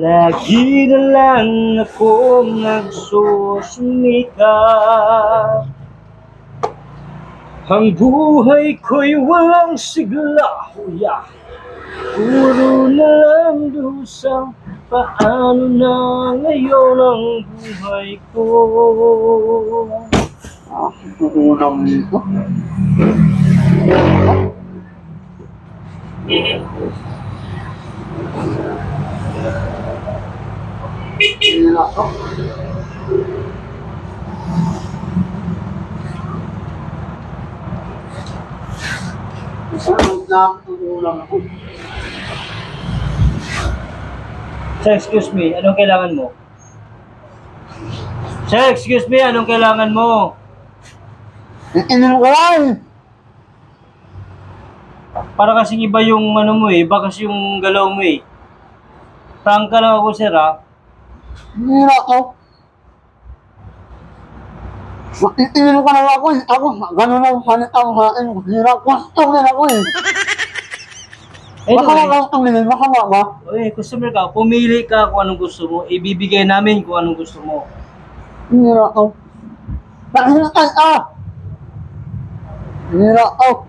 Lagi na lang akong nagsusumikap. Ang buhay ko'y walang sigla, puro na lang dusa. Paano na ngayon ang buhay ko? Unang nito. Sir, excuse me, anong kailangan mo? Sir, excuse me, anong kailangan mo? Inom ka lang! Para kasing iba yung ano mo iba kasi yung galaw mo eh. Prangka lang ako, sir, ha? Hira ako. Inom ka lang ako eh. Ako, gano'n lang sanit ako sa akin. Hira ko. Customer ako eh. Baka Anyway, lang ang nilin, baka ba? okay, customer ka, pumili ka kung anong gusto mo, ibibigay namin kung anong gusto mo. Hira ako. Bakit ah! Hira ako.